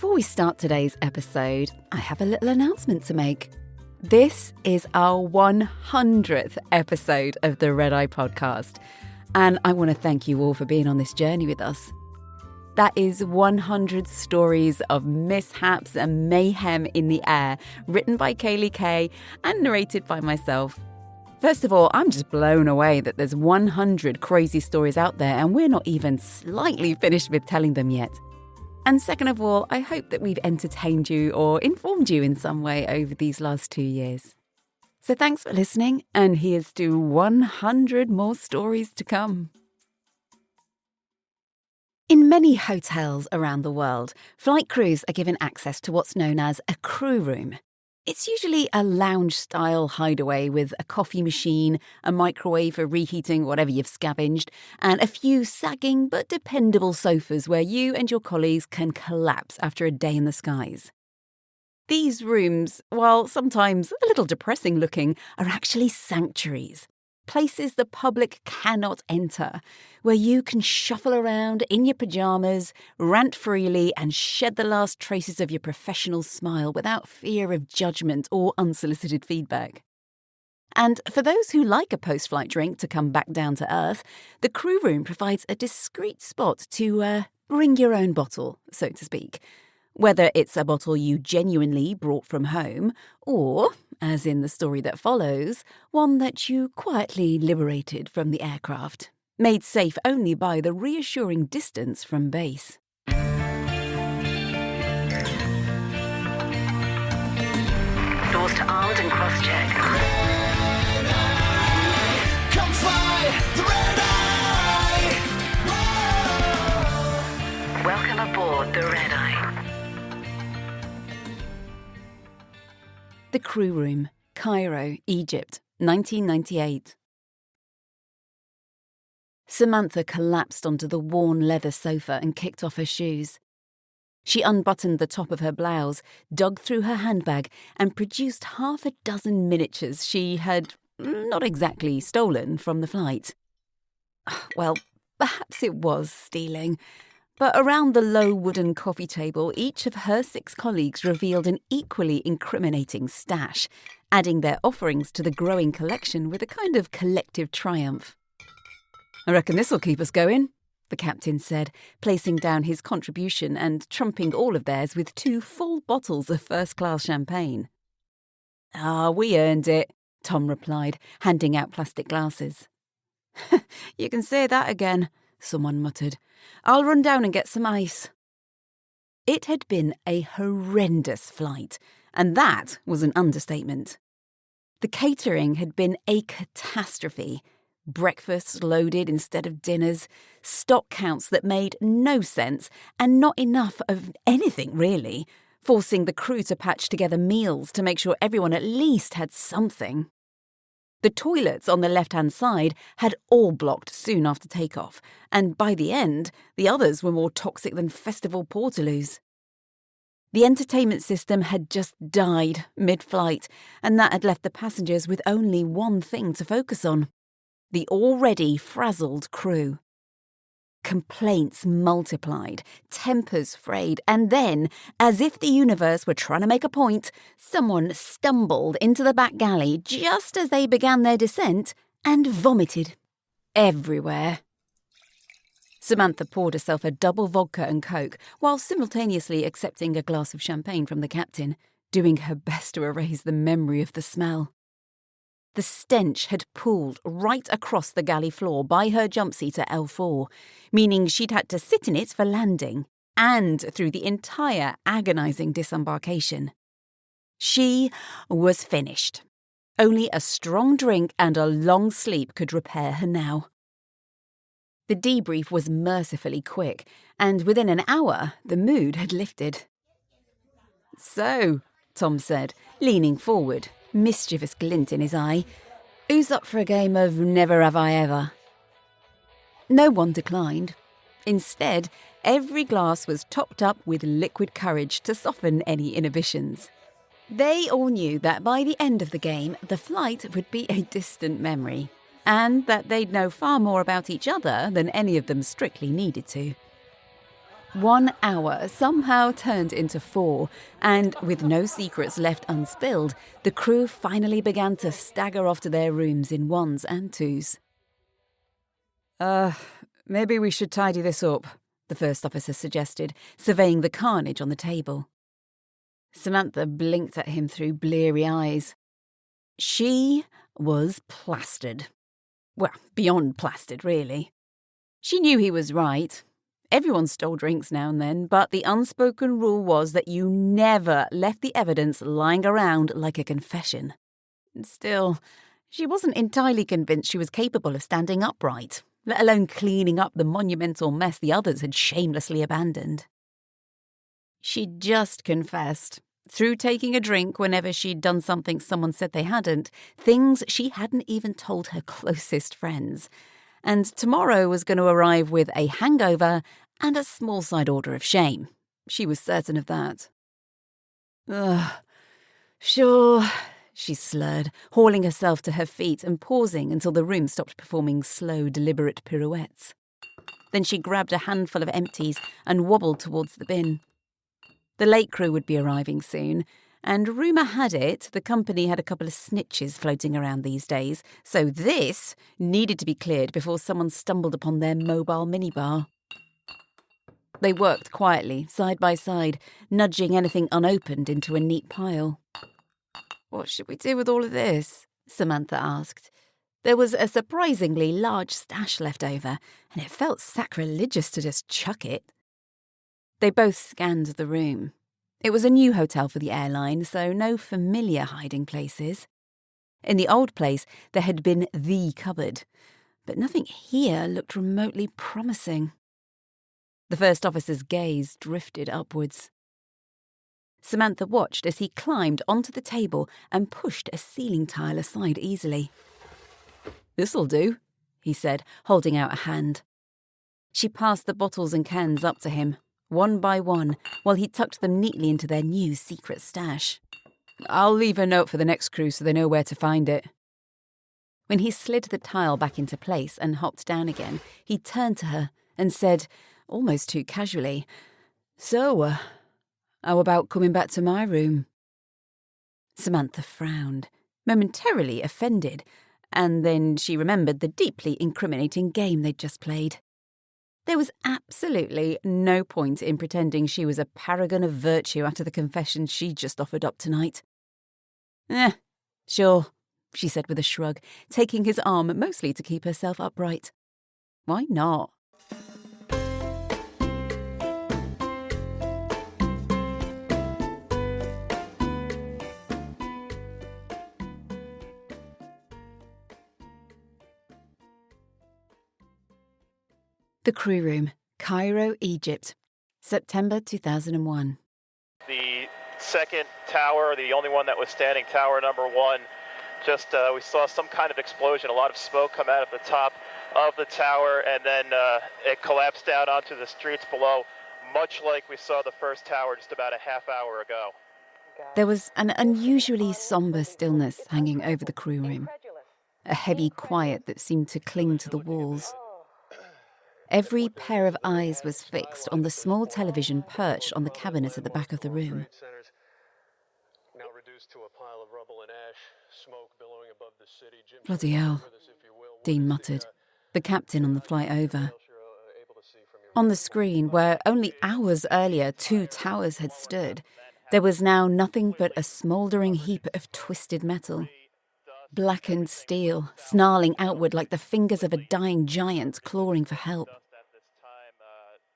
Before we start today's episode, I have a little announcement to make. This is our 100th episode of the Red Eye podcast, and I want to thank you all for being on this journey with us. That is 100 stories of mishaps and mayhem in the air, written by Kaylee Kay and narrated by myself. First of all, I'm just blown away that there's 100 crazy stories out there and we're not even slightly finished with telling them yet. And second of all, I hope that we've entertained you or informed you in some way over these last 2 years. So thanks for listening, and here's to 100 more stories to come. In many hotels around the world, flight crews are given access to what's known as a crew room. It's usually a lounge-style hideaway with a coffee machine, a microwave for reheating whatever you've scavenged, and a few sagging but dependable sofas where you and your colleagues can collapse after a day in the skies. These rooms, while sometimes a little depressing looking, are actually sanctuaries. Places the public cannot enter, where you can shuffle around in your pyjamas, rant freely, and shed the last traces of your professional smile without fear of judgment or unsolicited feedback. And for those who like a post-flight drink to come back down to earth, the crew room provides a discreet spot to bring your own bottle, so to speak. Whether it's a bottle you genuinely brought from home, or, as in the story that follows, one that you quietly liberated from the aircraft, made safe only by the reassuring distance from base. Doors to armed and cross-check. Come fly the red eye! Whoa! Welcome aboard the Red Eye. The Crew Room, Cairo, Egypt, 1998. Samantha collapsed onto the worn leather sofa and kicked off her shoes. She unbuttoned the top of her blouse, dug through her handbag, and produced half a dozen miniatures she had not exactly stolen from the flight. Well, perhaps it was stealing. But around the low wooden coffee table, each of her 6 colleagues revealed an equally incriminating stash, adding their offerings to the growing collection with a kind of collective triumph. "I reckon this'll keep us going," the captain said, placing down his contribution and trumping all of theirs with 2 full bottles of first-class champagne. We earned it," Tom replied, handing out plastic glasses. "You can say that again," someone muttered. "I'll run down and get some ice." It had been a horrendous flight, and that was an understatement. The catering had been a catastrophe. Breakfasts loaded instead of dinners, stock counts that made no sense, and not enough of anything really, forcing the crew to patch together meals to make sure everyone at least had something. The toilets on the left-hand side had all blocked soon after takeoff, and by the end, the others were more toxic than festival portaloos. The entertainment system had just died mid-flight, and that had left the passengers with only one thing to focus on: the already frazzled crew. Complaints multiplied, tempers frayed, and then, as if the universe were trying to make a point, someone stumbled into the back galley just as they began their descent and vomited everywhere. Samantha poured herself a double vodka and Coke while simultaneously accepting a glass of champagne from the captain, doing her best to erase the memory of the smell. The stench had pooled right across the galley floor by her jumpseat at L4, meaning she'd had to sit in it for landing and through the entire agonising disembarkation. She was finished. Only a strong drink and a long sleep could repair her now. The debrief was mercifully quick, and within an hour the mood had lifted. "So," Tom said, leaning forward, mischievous glint in his eye, "who's up for a game of Never Have I Ever?" No one declined. Instead, every glass was topped up with liquid courage to soften any inhibitions. They all knew that by the end of the game, the flight would be a distant memory, and that they'd know far more about each other than any of them strictly needed to. 1 hour somehow turned into 4, and with no secrets left unspilled, the crew finally began to stagger off to their rooms in ones and twos. Maybe we should tidy this up, the first officer suggested, surveying the carnage on the table. Samantha blinked at him through bleary eyes. She was plastered. Well, beyond plastered, really. She knew he was right. Everyone stole drinks now and then, but the unspoken rule was that you never left the evidence lying around like a confession. Still, she wasn't entirely convinced she was capable of standing upright, let alone cleaning up the monumental mess the others had shamelessly abandoned. She'd just confessed, through taking a drink whenever she'd done something someone said they hadn't, things she hadn't even told her closest friends. And tomorrow was going to arrive with a hangover and a small side order of shame. She was certain of that. Sure, she slurred, hauling herself to her feet and pausing until the room stopped performing slow, deliberate pirouettes. Then she grabbed a handful of empties and wobbled towards the bin. The late crew would be arriving soon, and rumour had it the company had a couple of snitches floating around these days, so this needed to be cleared before someone stumbled upon their mobile minibar. They worked quietly, side by side, nudging anything unopened into a neat pile. "What should we do with all of this?" Samantha asked. There was a surprisingly large stash left over, and it felt sacrilegious to just chuck it. They both scanned the room. It was a new hotel for the airline, so no familiar hiding places. In the old place, there had been the cupboard, but nothing here looked remotely promising. The first officer's gaze drifted upwards. Samantha watched as he climbed onto the table and pushed a ceiling tile aside easily. "This'll do," he said, holding out a hand. She passed the bottles and cans up to him, one by one, while he tucked them neatly into their new secret stash. "I'll leave a note for the next crew so they know where to find it." When he slid the tile back into place and hopped down again, he turned to her and said, almost too casually, "So, how about coming back to my room?" Samantha frowned, momentarily offended, and then she remembered the deeply incriminating game they'd just played. There was absolutely no point in pretending she was a paragon of virtue after the confession she'd just offered up tonight. Sure," she said with a shrug, taking his arm mostly to keep herself upright. "Why not?" The Crew Room, Cairo, Egypt, September 2001. The second tower, the only one that was standing, tower number 1, we saw some kind of explosion, a lot of smoke come out of the top of the tower, and then it collapsed down onto the streets below, much like we saw the first tower just about a half hour ago. There was an unusually sombre stillness hanging over the crew room, a heavy quiet that seemed to cling to the walls. Every pair of eyes was fixed on the small television perched on the cabinet at the back of the room. "Bloody hell," Dean muttered, the captain on the flight over. On the screen, where only hours earlier 2 towers had stood, there was now nothing but a smouldering heap of twisted metal. Blackened steel, snarling outward like the fingers of a dying giant clawing for help.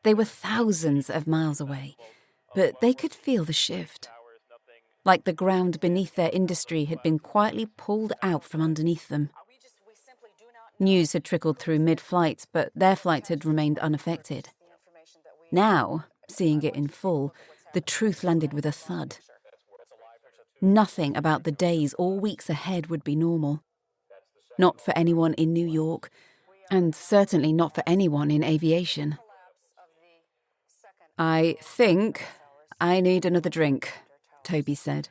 They were thousands of miles away, but they could feel the shift. Like the ground beneath their industry had been quietly pulled out from underneath them. News had trickled through mid-flight, but their flight had remained unaffected. Now, seeing it in full, the truth landed with a thud. Nothing about the days or weeks ahead would be normal. Not for anyone in New York, and certainly not for anyone in aviation. "I think I need another drink," Toby said,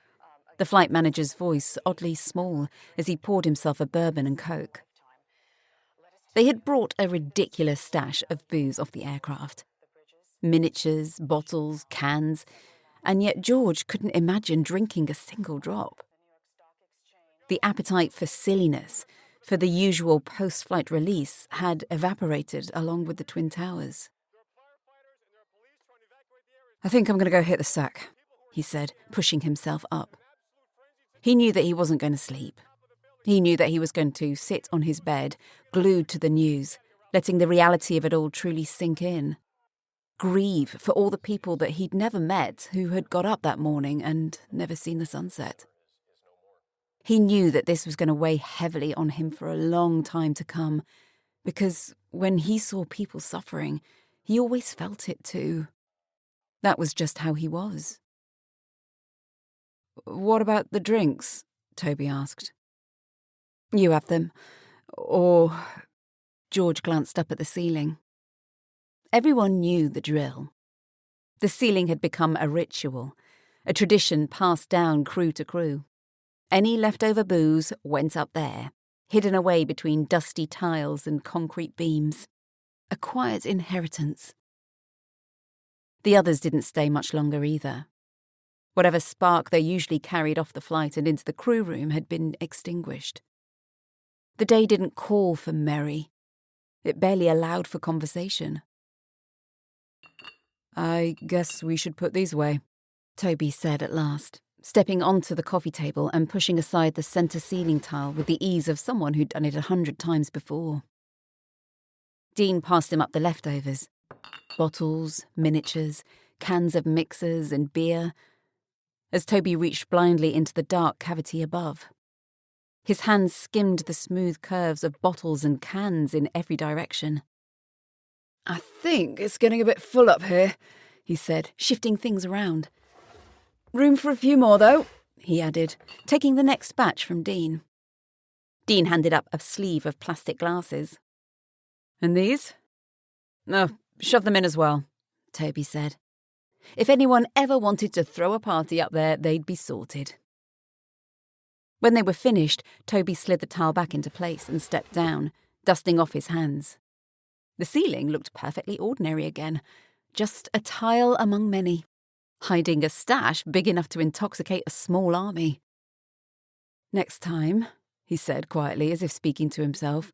the flight manager's voice oddly small as he poured himself a bourbon and Coke. They had brought a ridiculous stash of booze off the aircraft. Miniatures, bottles, cans, and yet George couldn't imagine drinking a single drop. The appetite for silliness, for the usual post-flight release, had evaporated along with the Twin Towers. "I think I'm going to go hit the sack," he said, pushing himself up. He knew that he wasn't going to sleep. He knew that he was going to sit on his bed, glued to the news, letting the reality of it all truly sink in. Grieve for all the people that he'd never met who had got up that morning and never seen the sunset. He knew that this was going to weigh heavily on him for a long time to come, because when he saw people suffering, he always felt it too. That was just how he was. "What about the drinks?" Toby asked. "You have them. Or..." George glanced up at the ceiling. Everyone knew the drill. The ceiling had become a ritual, a tradition passed down crew to crew. Any leftover booze went up there, hidden away between dusty tiles and concrete beams. A quiet inheritance. The others didn't stay much longer either. Whatever spark they usually carried off the flight and into the crew room had been extinguished. The day didn't call for merry. It barely allowed for conversation. "I guess we should put these away," Toby said at last, stepping onto the coffee table and pushing aside the centre ceiling tile with the ease of someone who'd done it 100 times before. Dean passed him up the leftovers. Bottles, miniatures, cans of mixers and beer, as Toby reached blindly into the dark cavity above. His hands skimmed the smooth curves of bottles and cans in every direction. "I think it's getting a bit full up here," he said, shifting things around. "Room for a few more, though," he added, taking the next batch from Dean. Dean handed up a sleeve of plastic glasses. "And these?" "No, shove them in as well," Toby said. If anyone ever wanted to throw a party up there, they'd be sorted. When they were finished, Toby slid the towel back into place and stepped down, dusting off his hands. The ceiling looked perfectly ordinary again, just a tile among many, hiding a stash big enough to intoxicate a small army. "Next time," he said quietly, as if speaking to himself,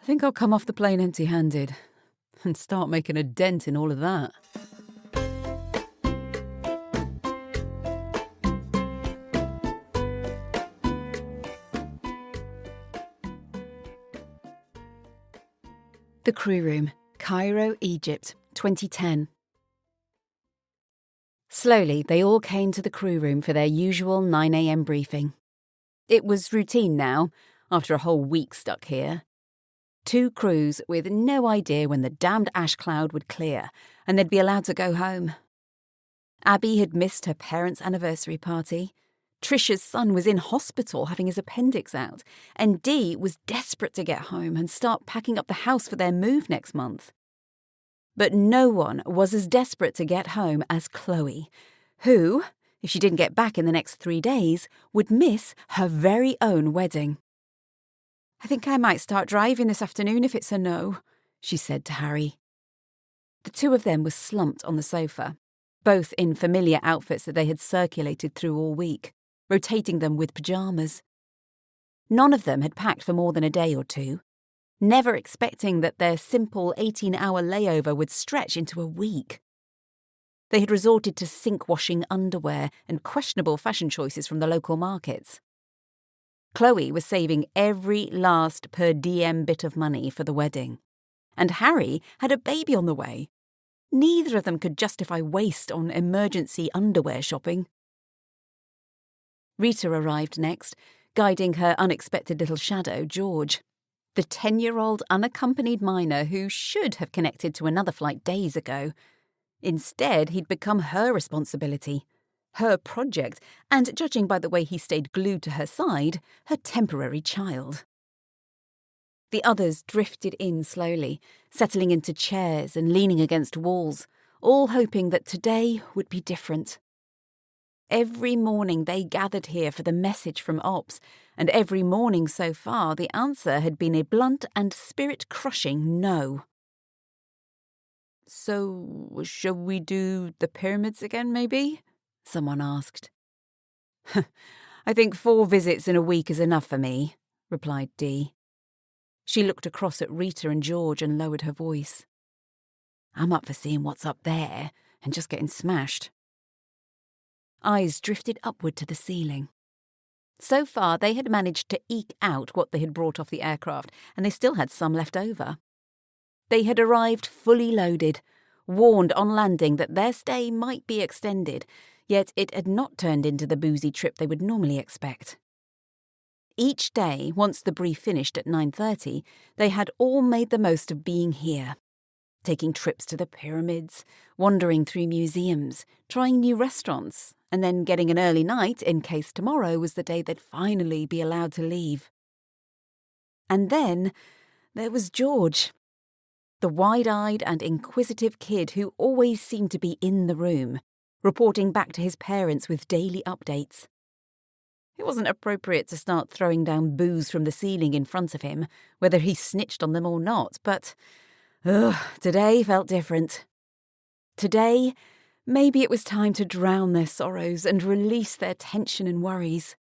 "I think I'll come off the plane empty-handed and start making a dent in all of that." The Crew Room, Cairo, Egypt, 2010. Slowly, they all came to the crew room for their usual 9 a.m. briefing. It was routine now, after a whole week stuck here. 2 crews with no idea when the damned ash cloud would clear and they'd be allowed to go home. Abby had missed her parents' anniversary party. Trisha's son was in hospital having his appendix out, and Dee was desperate to get home and start packing up the house for their move next month. But no one was as desperate to get home as Chloe, who, if she didn't get back in the next 3 days, would miss her very own wedding. "I think I might start driving this afternoon if it's a no," she said to Harry. The 2 of them were slumped on the sofa, both in familiar outfits that they had circulated through all week, rotating them with pyjamas. None of them had packed for more than a day or 2, never expecting that their simple 18-hour layover would stretch into a week. They had resorted to sink-washing underwear and questionable fashion choices from the local markets. Chloe was saving every last per diem bit of money for the wedding, and Harry had a baby on the way. Neither of them could justify waste on emergency underwear shopping. Rita arrived next, guiding her unexpected little shadow, George, the 10-year-old unaccompanied minor who should have connected to another flight days ago. Instead, he'd become her responsibility, her project, and, judging by the way he stayed glued to her side, her temporary child. The others drifted in slowly, settling into chairs and leaning against walls, all hoping that today would be different. Every morning they gathered here for the message from Ops, and every morning so far the answer had been a blunt and spirit-crushing no. So, shall we do the pyramids again, maybe? Someone asked. I think 4 visits in a week is enough for me, replied Dee. She looked across at Rita and George and lowered her voice. I'm up for seeing what's up there and just getting smashed. Eyes drifted upward to the ceiling. So far, they had managed to eke out what they had brought off the aircraft, and they still had some left over. They had arrived fully loaded, warned on landing that their stay might be extended, yet it had not turned into the boozy trip they would normally expect. Each day, once the brief finished at 9:30, they had all made the most of being here, taking trips to the pyramids, wandering through museums, trying new restaurants, and then getting an early night in case tomorrow was the day they'd finally be allowed to leave. And then there was George, the wide-eyed and inquisitive kid who always seemed to be in the room, reporting back to his parents with daily updates. It wasn't appropriate to start throwing down booze from the ceiling in front of him, whether he snitched on them or not, but today felt different. Today, maybe it was time to drown their sorrows and release their tension and worries.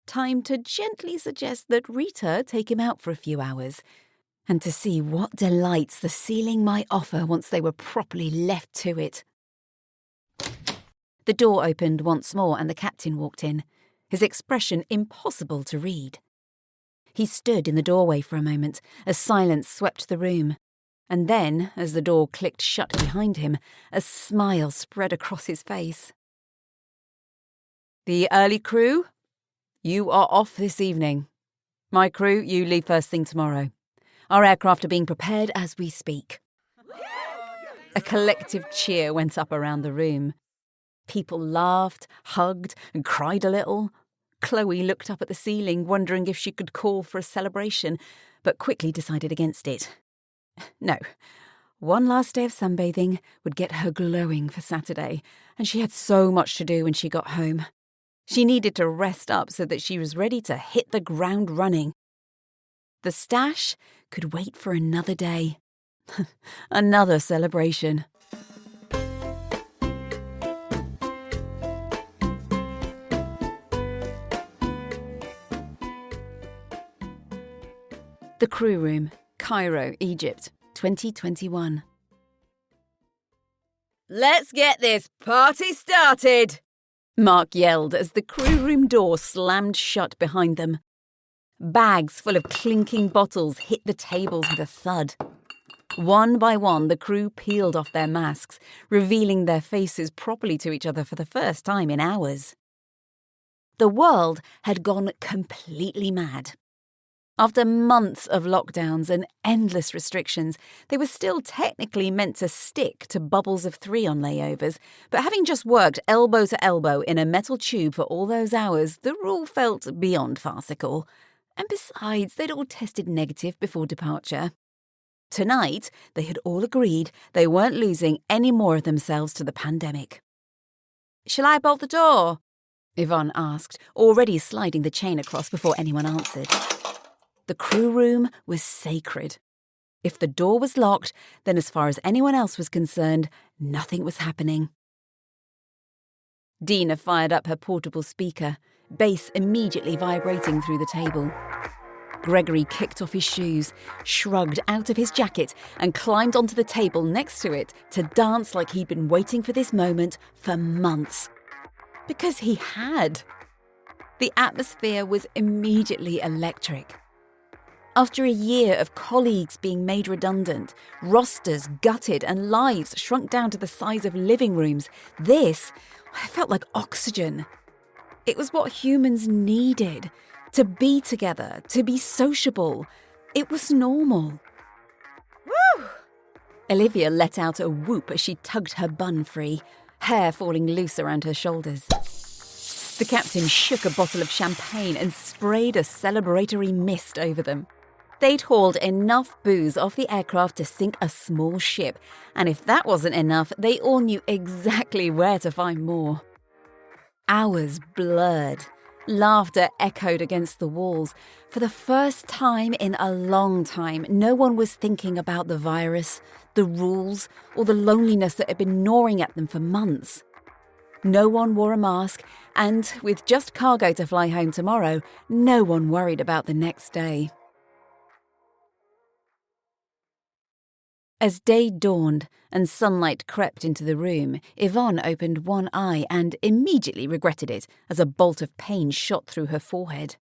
Time to gently suggest that Rita take him out for a few hours, and to see what delights the ceiling might offer once they were properly left to it. The door opened once more and the captain walked in, his expression impossible to read. He stood in the doorway for a moment as silence swept the room, and then, as the door clicked shut behind him, a smile spread across his face. The early crew, you are off this evening. My crew, you leave first thing tomorrow. Our aircraft are being prepared as we speak. A collective cheer went up around the room. People laughed, hugged, and cried a little. Chloe looked up at the ceiling, wondering if she could call for a celebration, but quickly decided against it. No, one last day of sunbathing would get her glowing for Saturday, and she had so much to do when she got home. She needed to rest up so that she was ready to hit the ground running. The stash could wait for another day. Another celebration. The crew room, Cairo, Egypt, 2021. Let's get this party started, Mark yelled as the crew room door slammed shut behind them. Bags full of clinking bottles hit the tables with a thud. One by one, the crew peeled off their masks, revealing their faces properly to each other for the first time in hours. The world had gone completely mad. After months of lockdowns and endless restrictions, they were still technically meant to stick to bubbles of 3 on layovers, but having just worked elbow to elbow in a metal tube for all those hours, the rule felt beyond farcical. And besides, they'd all tested negative before departure. Tonight, they had all agreed they weren't losing any more of themselves to the pandemic. "Shall I bolt the door?" Yvonne asked, already sliding the chain across before anyone answered. The crew room was sacred. If the door was locked, then as far as anyone else was concerned, nothing was happening. Dina fired up her portable speaker, bass immediately vibrating through the table. Gregory kicked off his shoes, shrugged out of his jacket, and climbed onto the table next to it to dance like he'd been waiting for this moment for months. Because he had. The atmosphere was immediately electric. After a year of colleagues being made redundant, rosters gutted, and lives shrunk down to the size of living rooms, this felt like oxygen. It was what humans needed. To be together, to be sociable. It was normal. Woo! Olivia let out a whoop as she tugged her bun free, hair falling loose around her shoulders. The captain shook a bottle of champagne and sprayed a celebratory mist over them. They'd hauled enough booze off the aircraft to sink a small ship, and if that wasn't enough, they all knew exactly where to find more. Hours blurred. Laughter echoed against the walls. For the first time in a long time, no one was thinking about the virus, the rules, or the loneliness that had been gnawing at them for months. No one wore a mask, and with just cargo to fly home tomorrow, no one worried about the next day. As day dawned and sunlight crept into the room, Yvonne opened one eye and immediately regretted it as a bolt of pain shot through her forehead.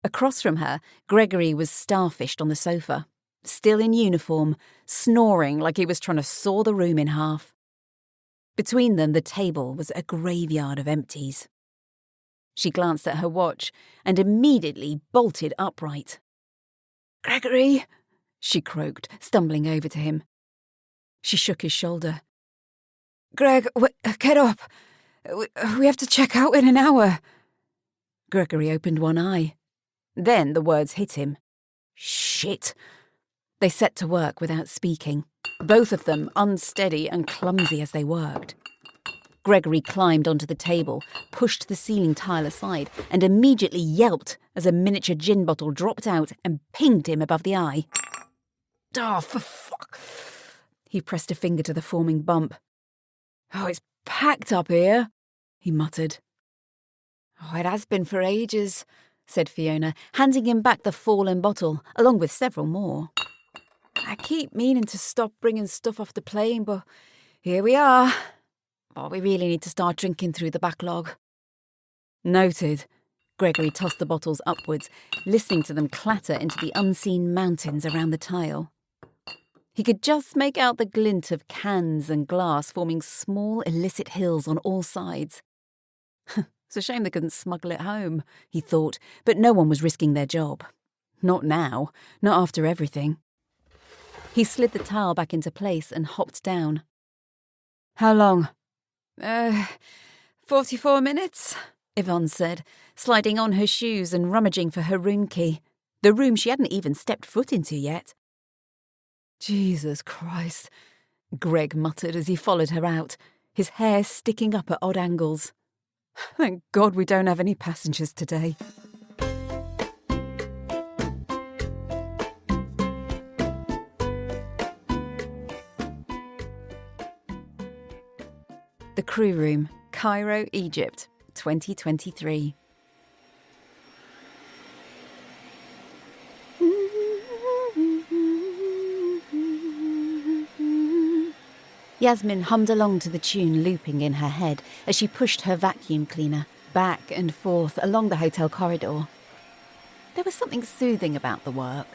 Across from her, Gregory was starfished on the sofa, still in uniform, snoring like he was trying to saw the room in half. Between them, the table was a graveyard of empties. She glanced at her watch and immediately bolted upright. "Gregory!" she croaked, stumbling over to him. She shook his shoulder. "Greg, get up. We have to check out in an hour." Gregory opened one eye. Then the words hit him. Shit! They set to work without speaking, both of them unsteady and clumsy as they worked. Gregory climbed onto the table, pushed the ceiling tile aside, and immediately yelped as a miniature gin bottle dropped out and pinged him above the eye. "Oh, for fuck!" He pressed a finger to the forming bump. "Oh, it's packed up here," he muttered. "Oh, it has been for ages," said Fiona, handing him back the fallen bottle, along with several more. "I keep meaning to stop bringing stuff off the plane, but here we are. Oh, we really need to start drinking through the backlog." Noted. Gregory tossed the bottles upwards, listening to them clatter into the unseen mountains around the tile. He could just make out the glint of cans and glass forming small illicit hills on all sides. It's a shame they couldn't smuggle it home, he thought, but no one was risking their job. Not now, not after everything. He slid the towel back into place and hopped down. "How long?" 44 minutes, Yvonne said, sliding on her shoes and rummaging for her room key, the room she hadn't even stepped foot into yet. "Jesus Christ," Greg muttered as he followed her out, his hair sticking up at odd angles. "Thank God we don't have any passengers today." The Crew Room, Cairo, Egypt, 2023. Yasmin hummed along to the tune looping in her head as she pushed her vacuum cleaner back and forth along the hotel corridor. There was something soothing about the work,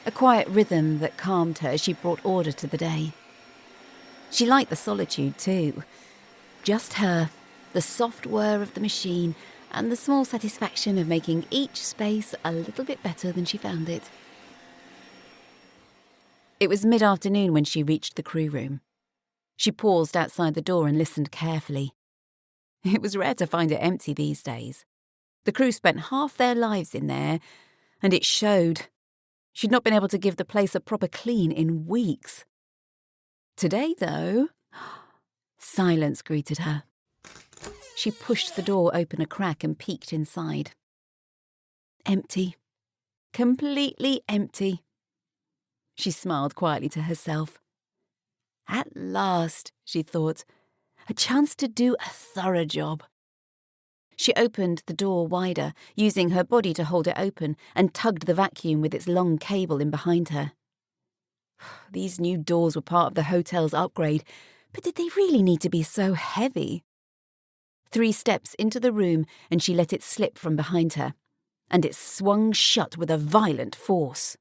a quiet rhythm that calmed her as she brought order to the day. She liked the solitude too. Just her, the soft whir of the machine, and the small satisfaction of making each space a little bit better than she found it. It was mid-afternoon when she reached the crew room. She paused outside the door and listened carefully. It was rare to find it empty these days. The crew spent half their lives in there, and it showed. She'd not been able to give the place a proper clean in weeks. Today, though, silence greeted her. She pushed the door open a crack and peeked inside. Empty. Completely empty. She smiled quietly to herself. At last, she thought, a chance to do a thorough job. She opened the door wider, using her body to hold it open, and tugged the vacuum with its long cable in behind her. These new doors were part of the hotel's upgrade, but did they really need to be so heavy? 3 steps into the room, and she let it slip from behind her, and it swung shut with a violent force.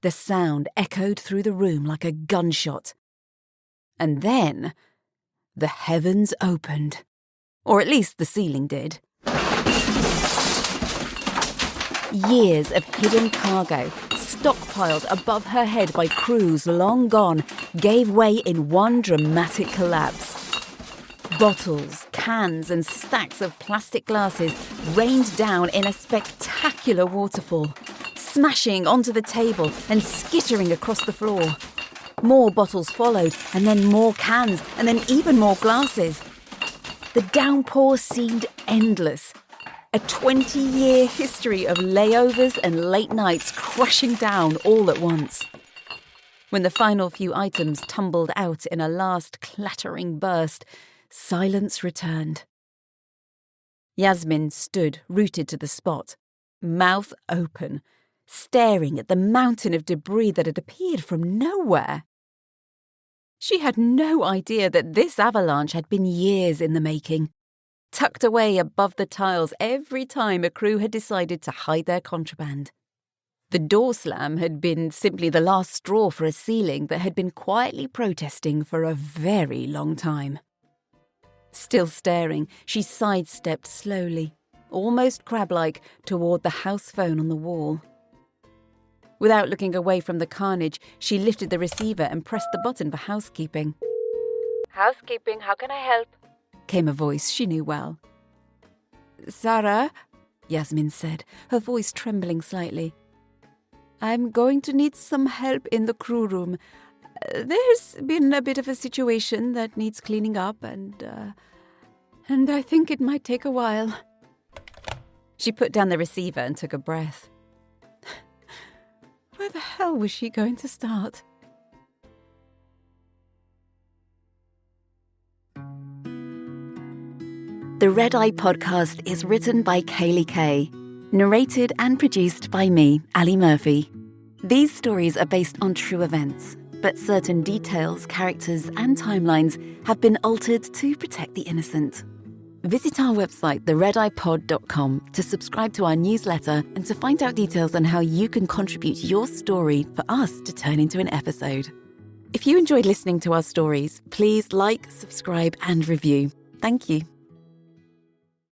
The sound echoed through the room like a gunshot. And then the heavens opened. Or at least the ceiling did. Years of hidden cargo, stockpiled above her head by crews long gone, gave way in one dramatic collapse. Bottles, cans, and stacks of plastic glasses rained down in a spectacular waterfall, smashing onto the table and skittering across the floor. More bottles followed, and then more cans, and then even more glasses. The downpour seemed endless. A 20-year history of layovers and late nights crashing down all at once. When the final few items tumbled out in a last clattering burst, silence returned. Yasmin stood rooted to the spot, mouth open, staring at the mountain of debris that had appeared from nowhere. She had no idea that this avalanche had been years in the making, tucked away above the tiles every time a crew had decided to hide their contraband. The door slam had been simply the last straw for a ceiling that had been quietly protesting for a very long time. Still staring, she sidestepped slowly, almost crab-like, toward the house phone on the wall. Without looking away from the carnage, she lifted the receiver and pressed the button for housekeeping. Housekeeping, how can I help? Came a voice she knew well. Sarah, Yasmin said, her voice trembling slightly. I'm going to need some help in the crew room. There's been a bit of a situation that needs cleaning up and I think it might take a while. She put down the receiver and took a breath. Where the hell was she going to start? The Red Eye podcast is written by Kaylee Kay, narrated and produced by me, Ali Murphy. These stories are based on true events, but certain details, characters, and timelines have been altered to protect the innocent. Visit our website, theredeyepod.com, to subscribe to our newsletter and to find out details on how you can contribute your story for us to turn into an episode. If you enjoyed listening to our stories, please like, subscribe, and review. Thank you.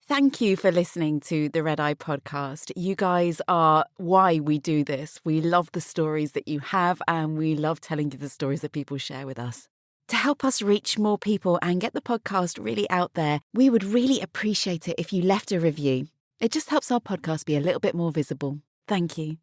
Thank you for listening to the Red Eye podcast. You guys are why we do this. We love the stories that you have, and we love telling you the stories that people share with us. To help us reach more people and get the podcast really out there, we would really appreciate it if you left a review. It just helps our podcast be a little bit more visible. Thank you.